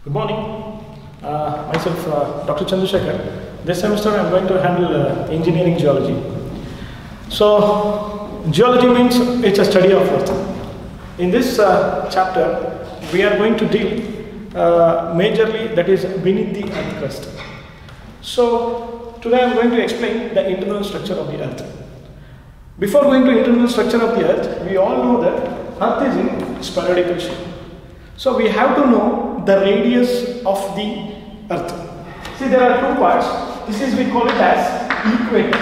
Good morning. Myself, Dr. Chandrasekhar. This semester I am going to handle engineering geology. So, geology means it's a study of Earth. In this chapter, we are going to deal majorly that is beneath the Earth crust. So, today I am going to explain the internal structure of the Earth. Before going to internal structure of the Earth, we all know that Earth is in spheroidal shape. So we have to know the radius of the Earth. See, there are two parts. This is, we call it as equator,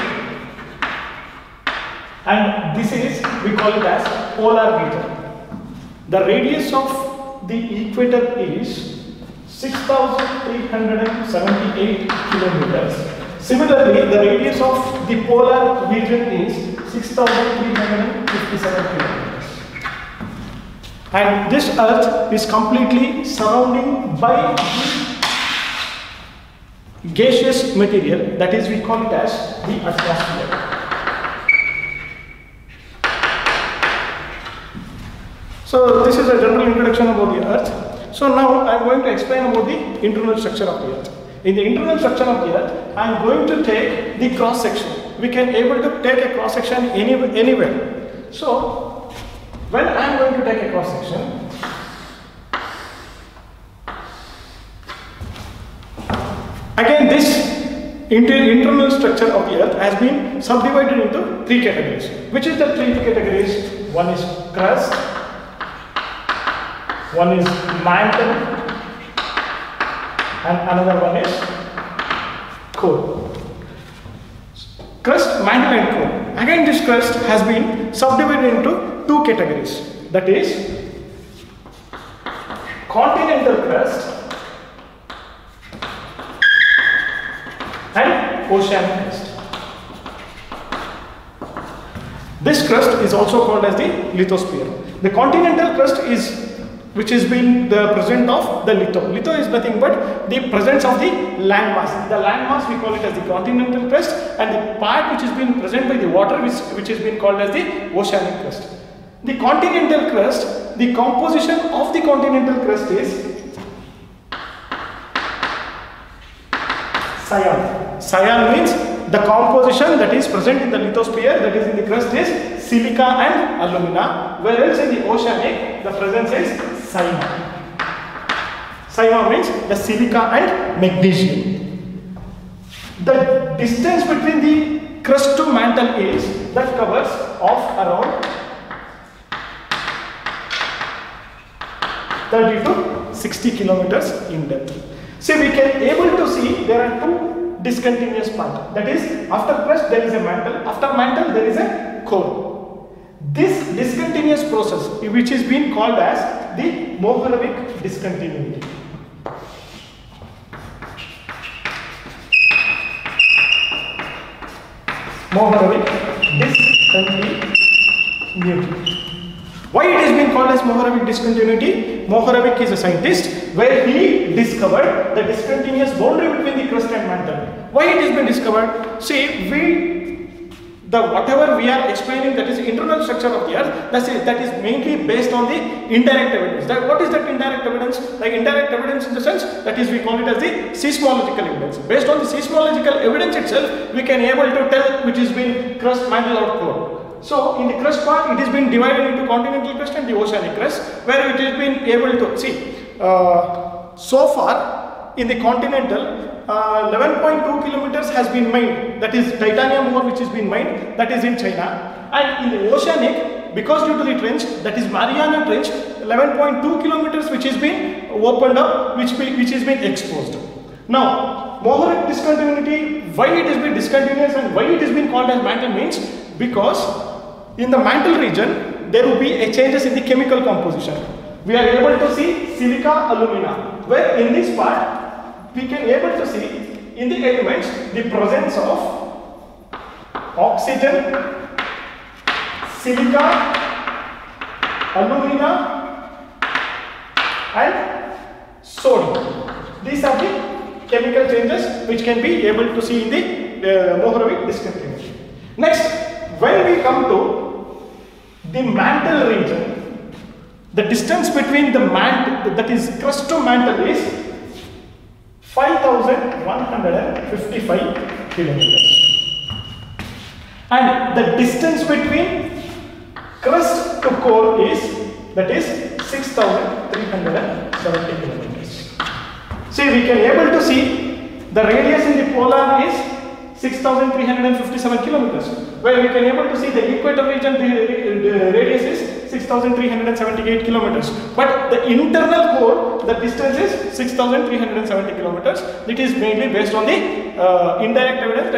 and this is, we call it as polar region. The radius of the equator is 6,378 kilometers. Similarly, the radius of the polar region is 6,357 kilometers. And this Earth is completely surrounded by gaseous material, that is, we call it as the atmosphere. So this is a general introduction about the Earth. So now I am going to explain about the internal structure of the Earth. In the internal structure of the Earth, I am going to take the cross section. We can able to take a cross section anywhere. So when I am going to take a cross section, again this internal structure of the Earth has been subdivided into three categories. Which is the three categories? One is crust, one is mantle, and another one is core. Crust, mantle and core. Again this crust has been subdivided into two categories, that is continental crust and oceanic crust. This crust is also called as the lithosphere. The continental crust is which has been the present of the litho. Litho is nothing but the presence of the landmass. The landmass we call it as the continental crust, and the part which has been present by the water which has been called as the oceanic crust. The continental crust, the composition of the continental crust is cyan. Cyan means the composition that is present in the lithosphere, that is in the crust, is silica and alumina, whereas in the oceanic the presence is cyma. Cyma means the silica and magnesium. The distance between the crust to mantle is that covers of around 30 to 60 kilometers in depth. See, we can able to see there are two discontinuous parts. That is, after crust there is a mantle, after mantle there is a core. This discontinuous process, which is being called as the Mohorovicic discontinuity. Mohorovicic discontinuity. Why it has been called as Mohorovicic discontinuity? Mohorovicic is a scientist where he discovered the discontinuous boundary between the crust and mantle. Why it has been discovered? See, whatever we are explaining, that is internal structure of the Earth, that is mainly based on the indirect evidence. What is that indirect evidence? Like indirect evidence in the sense, that is, we call it as the seismological evidence. Based on the seismological evidence itself, we can able to tell which has been crust, mantle or core. So in the crust part, it has been divided into continental crust and the oceanic crust, where it has been able to see. So far in the continental, 11.2 kilometers has been mined, that is titanium ore which has been mined, that is in China. And in the oceanic, because due to the trench, that is Mariana Trench, 11.2 kilometers which has been opened up, which has been exposed. Now, Mohorovicic discontinuity, why it has been discontinuous and why it has been called as mantle means, because in the mantle region there will be a changes in the chemical composition. We are able to see silica, alumina, where in this part we can able to see in the elements the presence of oxygen, silica, alumina and sodium. These are the chemical changes which can be able to see in the Mohorovicic discontinuity. Next, when we come to the mantle region, the distance between the mantle, that is crust to mantle, is 5155 kilometers. And the distance between crust to core is, that is 6370 kilometers. See, we can able to see the radius in the polar is 6357 kilometers, where we can able to see the equator region, the radius is 6378 kilometers. But the internal core, the distance is 6370 kilometers. It is mainly based on the indirect evidence,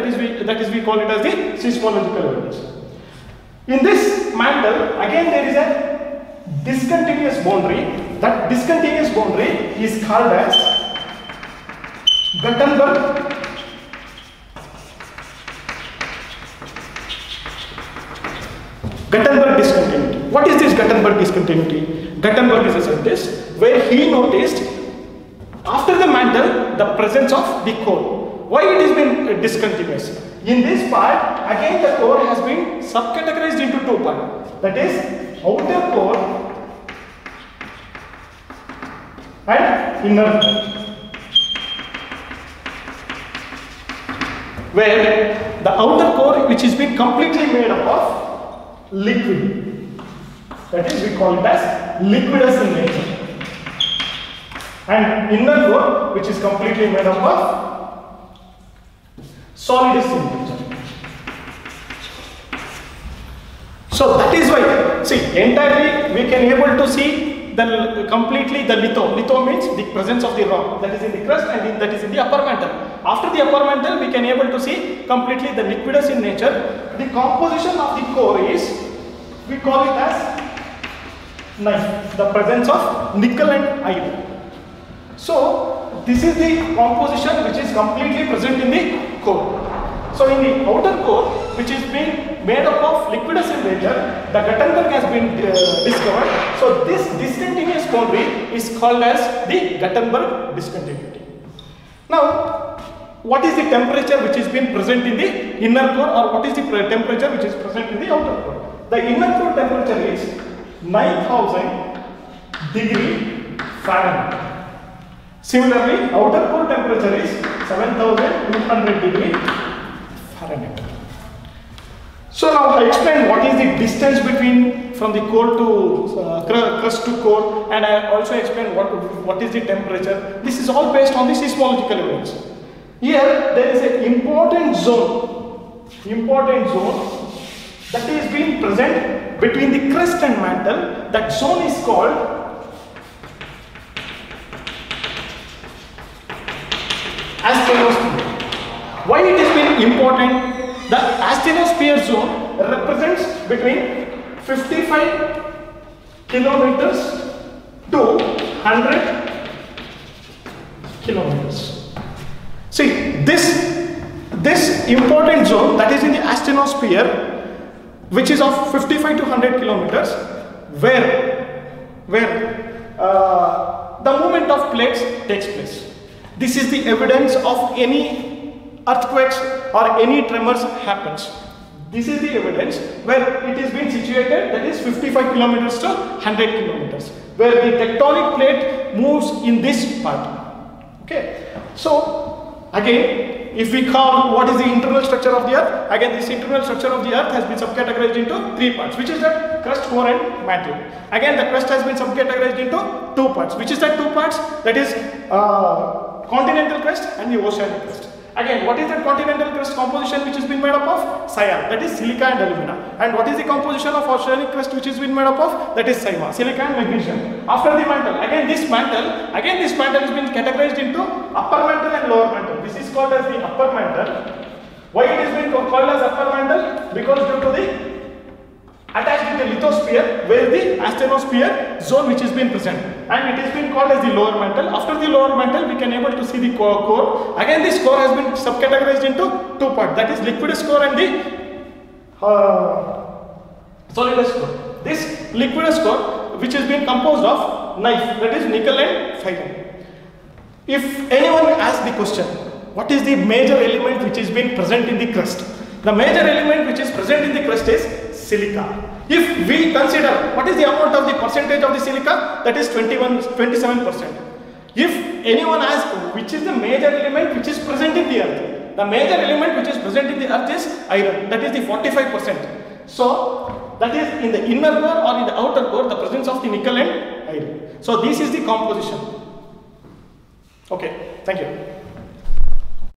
that is we call it as the seismological evidence. In this mantle, again there is a discontinuous boundary. That discontinuous boundary is called as Gutenberg discontinuity. What is this Gutenberg discontinuity? Gutenberg is a scientist where he noticed after the mantle the presence of the core. Why it has been discontinuous? In this part, again the core has been subcategorized into two parts. That is outer core and inner core. Where the outer core, which has been completely made up of liquid, that is we call it as liquidous in nature, and inner core, which is completely made up of solidus in nature. So that is why, see, entirely we can able to see the completely the litho. Litho means the presence of the rock that is in the crust and that is in the upper mantle. After the upper mantle, we can able to see completely the liquidous in nature. The composition of the core is, we call it as knife, the presence of nickel and iron. So this is the composition which is completely present in the core. So in the outer core, which is being made up of liquidous in nature, the Gutenberg has been discovered. So this discontinuous boundary is called as the Gutenberg discontinuity. Now, what is the temperature which is being present in the inner core, or what is the temperature which is present in the outer core? The inner core temperature is 9000 degree Fahrenheit. Similarly, outer core temperature is 7200 degree Fahrenheit. So now I explained what is the distance between from the core to crust to core, and I also explained what is the temperature. This is all based on the seismological evidence. Here there is an important zone that is being present between the crust and mantle. That zone is called asthenosphere. Why it has been important? The asthenosphere zone represents between 55 kilometers to 100 kilometers. See, this important zone that is in the asthenosphere, which is of 55 to 100 kilometers, where the movement of plates takes place. This is the evidence of any earthquakes or any tremors happens. This is the evidence where it is being situated, that is 55 kilometers to 100 kilometers, where the tectonic plate moves in this part. Okay, so again, if we call what is the internal structure of the earth, again this internal structure of the earth has been subcategorized into three parts, which is the crust, core and mantle. Again, the crust has been subcategorized into two parts, which is the two parts, that is continental crust and the oceanic crust. Again, what is the continental crust composition which has been made up of? Cyan, that is silica and alumina. And what is the composition of oceanic crust which has been made up of? That is SiMa, silica and magnesium. After the mantle, again this mantle has been categorized into upper mantle and lower mantle. This is called as the upper mantle. Why it is been called as upper mantle? Because due to the attached with the lithosphere, where the asthenosphere zone which has been present, and it has been called as the lower mantle. After the lower mantle, we can able to see the core. Again, this core has been subcategorized into two parts, that is liquidus core and the solidus core. This liquidus core, which has been composed of knife, that is nickel and iron. If anyone asks the question, what is the major element which is being present in the crust? The major element which is present in the crust is silica. If we consider what is the amount of the percentage of the silica, that is 27%. If anyone asks which is the major element which is present in the earth, the major element which is present in the earth is iron, that is the 45%. So that is in the inner core or in the outer core, the presence of the nickel and iron. So this is the composition. Okay, thank you.